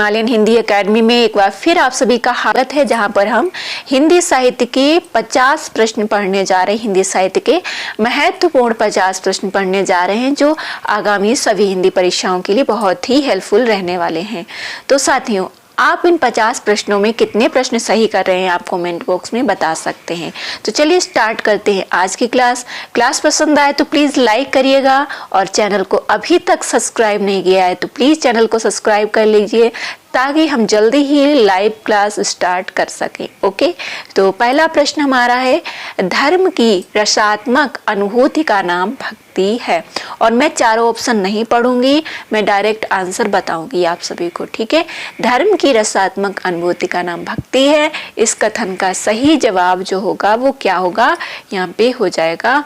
Himalayan Hindi academy में एक बार फिर आप सभी का स्वागत है, जहां पर हम हिंदी साहित्य के 50 प्रश्न पढ़ने जा रहे हैं। हिंदी साहित्य के महत्वपूर्ण 50 प्रश्न पढ़ने जा रहे हैं, जो आगामी सभी हिंदी परीक्षाओं के लिए बहुत ही हेल्पफुल रहने वाले हैं। तो साथियों, आप इन 50 प्रश्नों में कितने प्रश्न सही कर रहे हैं आप कमेंट बॉक्स में बता सकते हैं। तो चलिए स्टार्ट करते हैं आज की क्लास पसंद आए तो प्लीज़ लाइक करिएगा, और चैनल को अभी तक सब्सक्राइब नहीं किया है तो प्लीज़ चैनल को सब्सक्राइब कर लीजिए, ताकि हम जल्दी ही लाइव क्लास स्टार्ट कर सकें। ओके, तो पहला प्रश्न हमारा है, धर्म की रसात्मक अनुभूति का नाम भक्ति है। और मैं चारों ऑप्शन नहीं पढ़ूंगी, मैं डायरेक्ट आंसर बताऊंगी आप सभी को। ठीक है, धर्म की रसात्मक अनुभूति का नाम भक्ति है। इस कथन का सही जवाब जो होगा वो क्या होगा, यहाँ पे हो जाएगा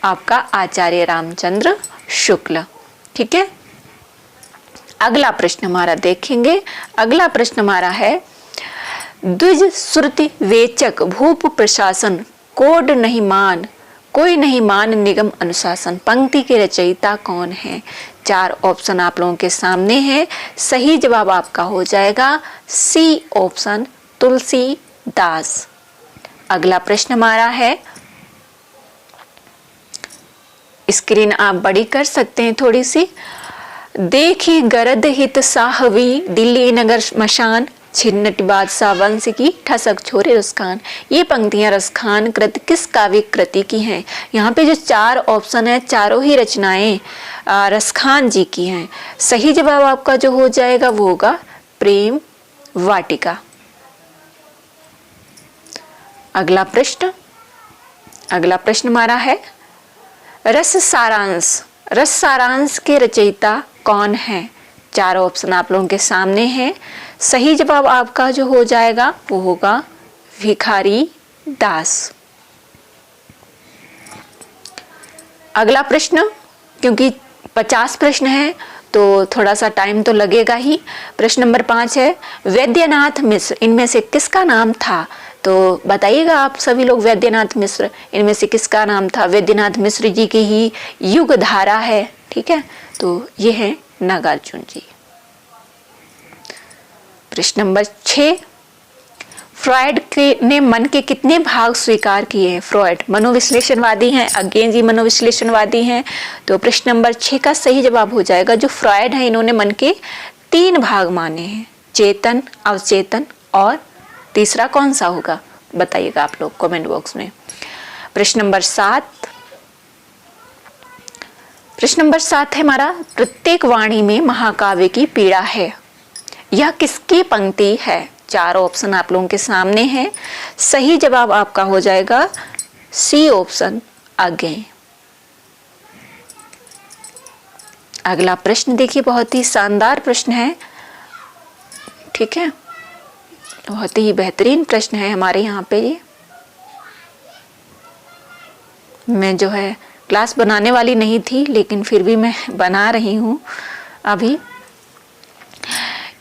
आपका आचार्य रामचंद्र शुक्ल। ठीक है, अगला प्रश्न हमारा देखेंगे। अगला प्रश्न हमारा है, द्विज श्रुति वेचक भूप प्रशासन कोड नहीं मान कोई नहीं मान निगम अनुशासन, पंक्ति के रचयिता कौन है। चार ऑप्शन आप लोगों के सामने है। सही जवाब आपका हो जाएगा सी ऑप्शन, तुलसीदास। अगला प्रश्न हमारा है, स्क्रीन आप बड़ी कर सकते हैं थोड़ी सी। देखी गरद हित साहवी दिल्ली नगर मशान, छिन्नट बादशाह वंश की ठसक छोरे रसखान। ये पंक्तियां रसखान कृत किस काव्य कृति की हैं। यहाँ पे जो चार ऑप्शन है, चारों ही रचनाएं रसखान जी की हैं। सही जवाब आपका जो हो जाएगा वो होगा प्रेम वाटिका। अगला प्रश्न हमारा है, रस सारांश के रचयिता कौन है। चार ऑप्शन आप लोगों के सामने हैं। सही जवाब आपका जो हो जाएगा वो होगा भिखारी दास। अगला प्रश्न, क्योंकि 50 प्रश्न है तो थोड़ा सा टाइम तो लगेगा ही। प्रश्न नंबर 5 है, वैद्यनाथ मिश्र इनमें से किसका नाम था। तो बताइएगा आप सभी लोग, वैद्यनाथ मिश्र इनमें से किसका नाम था। वैद्यनाथ मिश्र जी की ही युग धारा है। ठीक है, तो ये है नागार्जुन जी। प्रश्न नंबर 6, फ्रॉयड ने मन के कितने भाग स्वीकार किए हैं। फ्रॉयड मनोविश्लेषणवादी हैं, अगेन जी मनोविश्लेषणवादी हैं। तो प्रश्न नंबर 6 का सही जवाब हो जाएगा, जो फ्रॉयड है इन्होंने मन के 3 भाग माने हैं, चेतन, अवचेतन और तीसरा कौन सा होगा बताइएगा आप लोग कमेंट बॉक्स में। प्रश्न नंबर 7 है हमारा, प्रत्येक वाणी में महाकाव्य की पीड़ा है। यह किसकी पंक्ति है। चार ऑप्शन आप लोगों के सामने हैं। सही जवाब आपका हो जाएगा सी ऑप्शन, अगेन। अगला प्रश्न देखिए, बहुत ही शानदार प्रश्न है। ठीक है, बहुत ही बेहतरीन प्रश्न है हमारे यहाँ पे। ये मैं जो है क्लास बनाने वाली नहीं थी, लेकिन फिर भी मैं बना रही हूँ अभी।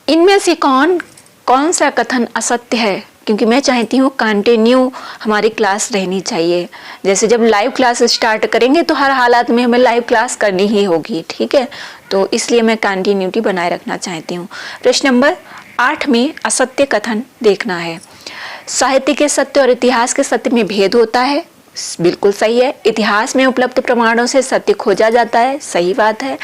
इनमें से कौन सा कथन असत्य है, क्योंकि मैं चाहती हूँ कंटिन्यू हमारी क्लास रहनी चाहिए। जैसे जब लाइव क्लास स्टार्ट करेंगे तो हर हालात में हमें लाइव क्लास करनी ही होगी। ठीक है, तो इसलिए मैं कंटिन्यूटी बनाए रखना चाहती हूँ। प्रश्न नंबर 8 में असत्य कथन देखना है। साहित्य के सत्य और इतिहास के सत्य में भेद होता है। बिल्कुल सही है। इतिहास में उपलब्ध प्रमाणों से सत्य खोजा जाता है, सही बात है।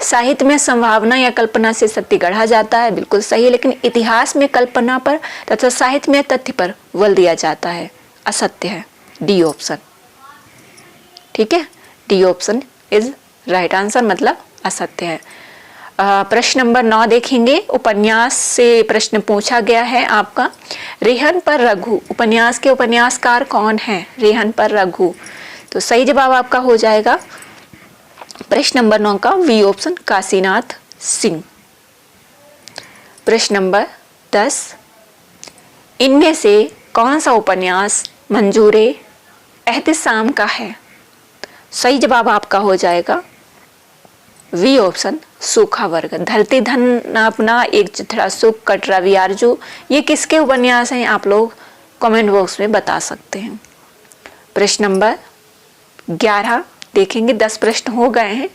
साहित्य में संभावना या कल्पना से सत्य गढ़ा जाता है, बिल्कुल सही है। लेकिन इतिहास में कल्पना पर तथा साहित्य में तथ्य पर बल दिया जाता है, असत्य है। D option. ठीक है, D option is right answer, मतलब असत्य है। प्रश्न नंबर 9 देखेंगे। उपन्यास से प्रश्न पूछा गया है आपका, रेहन पर रघु उपन्यास के उपन्यासकार कौन है। रेहन पर रघु, तो सही जवाब आपका हो जाएगा प्रश्न नंबर 9 का वी ऑप्शन, काशीनाथ सिंह। प्रश्न नंबर 10, इनमें से कौन सा उपन्यास मंजूरे एहतिसाम का है। सही जवाब आपका हो जाएगा वी ऑप्शन, सूखा वर्ग। धरती धन अपना एक चित्रा सुख कटरा वियारजू, ये किसके उपन्यास हैं आप लोग कमेंट बॉक्स में बता सकते हैं। प्रश्न नंबर 11 देखेंगे, 10 प्रश्न हो गए हैं।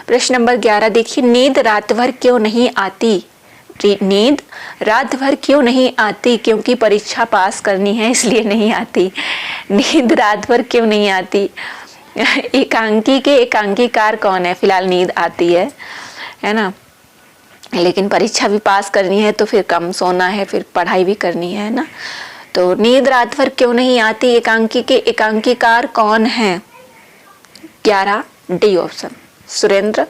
प्रश्न नंबर 11 देखिए, नींद रात भर क्यों नहीं आती, नींद रात भर क्यों नहीं आती? क्योंकि परीक्षा पास करनी है इसलिए नहीं आती। नींद रात भर क्यों नहीं आती? एकांकी के एकांकीकार कौन है? फिलहाल नींद आती है ना, लेकिन परीक्षा भी पास करनी है तो फिर कम सोना है, फिर पढ़ाई भी करनी है ना। तो नींद रात भर क्यों नहीं आती, एकांकी के एकांकीकार कौन है? 11 डी ऑप्शन, सुरेंद्र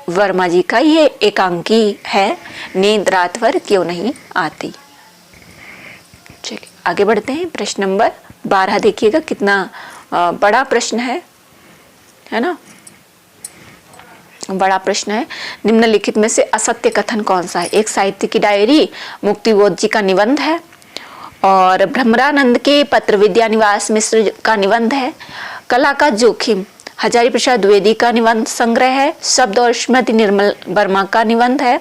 वर्मा जी का ये एकांकी है, नींद रात भर क्यों नहीं आती। चलिए आगे बढ़ते हैं। प्रश्न नंबर 12 देखिएगा, कितना बड़ा प्रश्न है ना, बड़ा प्रश्न है। निम्नलिखित में से असत्य कथन कौन सा है? एक साहित्य की डायरी मुक्तिबोध जी का निबंध है, और भ्रमरानंद के पत्र विद्यानिवास मिश्र का निबंध है। कला का जोखिम हजारी प्रसाद द्विवेदी का निबंध संग्रह है। शब्द और स्मृति निर्मल वर्मा का निबंध है।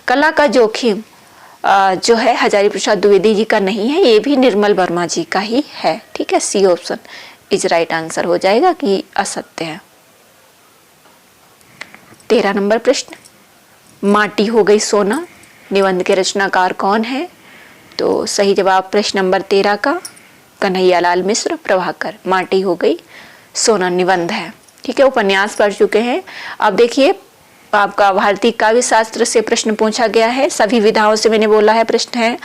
कला का जोखिम जो है हजारी प्रसाद द्विवेदी जी का नहीं है, ये भी निर्मल वर्मा जी का ही है। ठीक है, C option is right answer हो जाएगा कि असत्य है। 13 नंबर प्रश्न, माटी हो गई सोना निबंध के रचनाकार कौन है? तो सही जवाब प्रश्न नंबर 13 का कन्हैयालाल मिश्र प्रभाकर। माटी हो गई सोना निबंध है। ठीक है, उपन्यास पढ़ चुके हैं। अब देखिए आपका भारतीय काव्य शास्त्र से प्रश्न पूछा गया है, सभी विधाओं से मैंने बोला है प्रश्न है।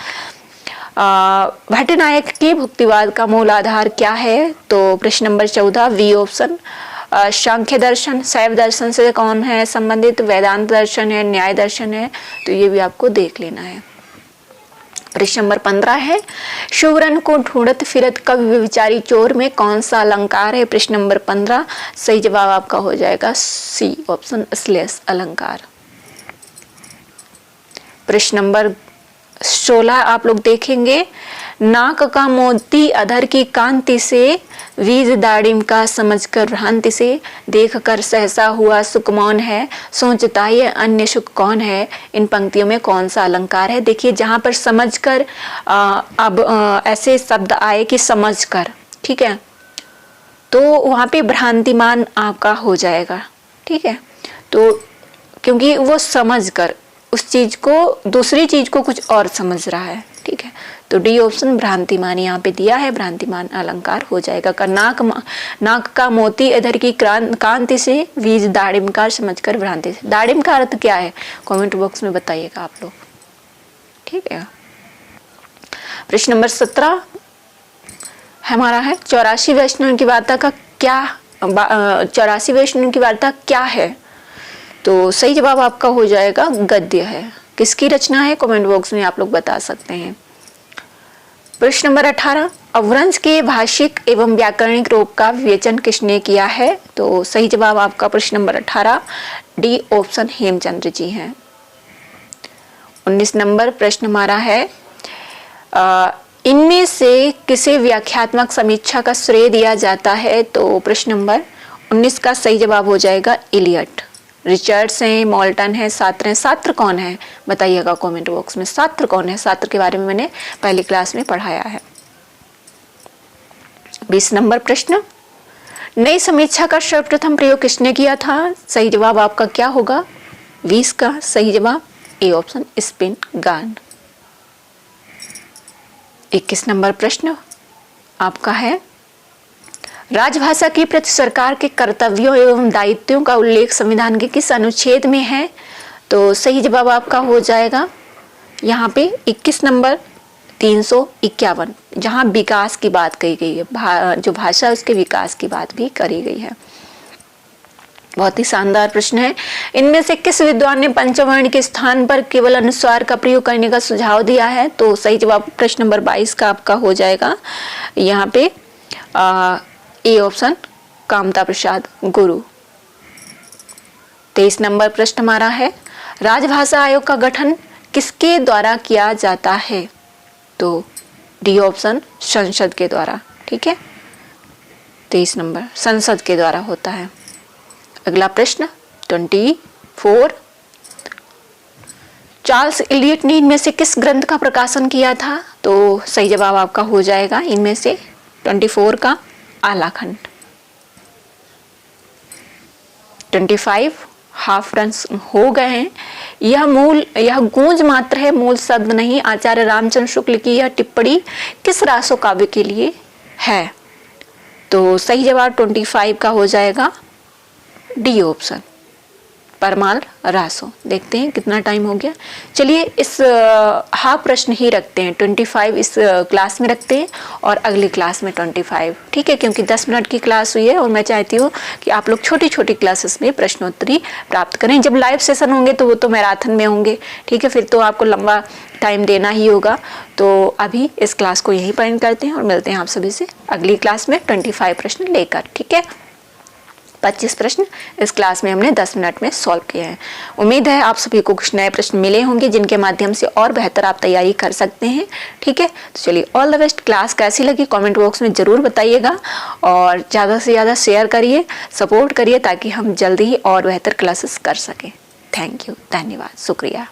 भट्टनायक के भुक्तिवाद का मूल आधार क्या है? तो प्रश्न नंबर 14 वी ऑप्शन, सांख्य दर्शन। शैव दर्शन से कौन है संबंधित? वेदांत दर्शन है, न्याय दर्शन है, तो ये भी आपको देख लेना है। प्रश्न नंबर 15 है, शिवरन को ढूंढत फिरत कवि व्यभिचारी चोर में कौन सा अलंकार है? प्रश्न नंबर 15 सही जवाब आपका हो जाएगा सी ऑप्शन, श्लेष अलंकार। प्रश्न नंबर 16 आप लोग देखेंगे, नाक का मोती अधर की कांति से, वीज दाड़िम का समझकर भ्रांति से, देख कर सहसा हुआ सुख मौन है, सोचता ये अन्य सुख कौन है। इन पंक्तियों में कौन सा अलंकार है? देखिए जहां पर समझकर ऐसे शब्द आए कि समझकर, ठीक है, तो वहां पे भ्रांतिमान आपका हो जाएगा। ठीक है, तो क्योंकि वो समझकर उस चीज को, दूसरी चीज को कुछ और समझ रहा है। ठीक है, तो डी ऑप्शन भ्रांतिमान यहाँ पे दिया है, भ्रांतिमान अलंकार हो जाएगा। नाक का मोती इधर की कांति से, वीज दाड़िम का समझकर भ्रांति से। दाड़िम का अर्थ क्या है कमेंट बॉक्स में बताइएगा आप लोग। ठीक है, प्रश्न नंबर 17 हमारा है, 84 वैष्णव की वार्ता का क्या, 84 वैष्णव की वार्ता क्या है? तो सही जवाब आपका हो जाएगा गद्य है। किसकी रचना है कमेंट बॉक्स में आप लोग बता सकते हैं। प्रश्न नंबर 18, अपभ्रंश के भाषिक एवं व्याकरणिक रूप का विवेचन किसने किया है? तो सही जवाब आपका प्रश्न नंबर 18 डी ऑप्शन हेमचंद्र जी हैं। 19 नंबर प्रश्न हमारा है, इनमें से किसे व्याख्यात्मक समीक्षा का श्रेय दिया जाता है? तो प्रश्न नंबर 19 का सही जवाब हो जाएगा इलियट। रिचर्ड्स हैं, मॉल्टन है, सात्र हैं। सात्र कौन है बताइएगा कमेंट बॉक्स में, सात्र कौन है? सात्र के बारे में मैंने पहली क्लास में पढ़ाया है। 20 नंबर प्रश्न, नई समीक्षा का सर्वप्रथम प्रयोग किसने किया था? सही जवाब आपका क्या होगा? 20 का सही जवाब ए ऑप्शन स्पिन गार्न। 21 नंबर प्रश्न आपका है, राजभाषा के प्रति सरकार के कर्तव्यों एवं दायित्वों का उल्लेख संविधान के किस अनुच्छेद में है? तो सही जवाब आपका हो जाएगा यहाँ पे 21 नंबर 351, जहाँ विकास की बात कही गई है, जो भाषा है उसके विकास की बात भी करी गई है। बहुत ही शानदार प्रश्न है। इनमें से किस विद्वान ने पंचवर्ण के स्थान पर केवल अनुस्वार का प्रयोग करने का सुझाव दिया है? तो सही जवाब प्रश्न नंबर 22 का आपका हो जाएगा यहाँ पे A option Kamta Prasad Guru. 23 number प्रश्न हमारा है, राजभाषा आयोग का गठन किसके द्वारा किया जाता है? तो डी ऑप्शन संसद के द्वारा। ठीक है, 23 नंबर संसद के द्वारा होता है। अगला प्रश्न 24, चार्ल्स इलियट ने इनमें से किस ग्रंथ का प्रकाशन किया था? तो सही जवाब आपका हो जाएगा इनमें से 24 का आलाखंड। 25 हाफ रन हो गए हैं। यह गूंज मात्र है, मूल शब्द नहीं। आचार्य रामचंद्र शुक्ल की यह टिप्पणी किस रासो काव्य के लिए है? तो सही जवाब 25 का हो जाएगा डी ऑप्शन, परमाल रासो। देखते हैं कितना टाइम हो गया। चलिए इस हाफ प्रश्न ही रखते हैं, 25 इस क्लास में रखते हैं और अगली क्लास में 25, ठीक है, क्योंकि 10 मिनट की क्लास हुई है और मैं चाहती हूँ कि आप लोग छोटी छोटी क्लासेस में प्रश्नोत्तरी प्राप्त करें। जब लाइव सेशन होंगे तो वो तो मैराथन में होंगे, ठीक है, फिर तो आपको लंबा टाइम देना ही होगा। तो अभी इस क्लास को यहीं पर एंड करते हैं और मिलते हैं आप सभी से अगली क्लास में 25 प्रश्न लेकर, ठीक है। 25 प्रश्न इस क्लास में हमने 10 मिनट में सॉल्व किए हैं। उम्मीद है आप सभी को कुछ नए प्रश्न मिले होंगे जिनके माध्यम से और बेहतर आप तैयारी कर सकते हैं, ठीक है। तो चलिए ऑल द बेस्ट। क्लास कैसी लगी कमेंट बॉक्स में ज़रूर बताइएगा और ज़्यादा से ज़्यादा शेयर करिए, सपोर्ट करिए ताकि हम जल्दी ही और बेहतर क्लासेस कर सकें। थैंक यू, धन्यवाद, शुक्रिया।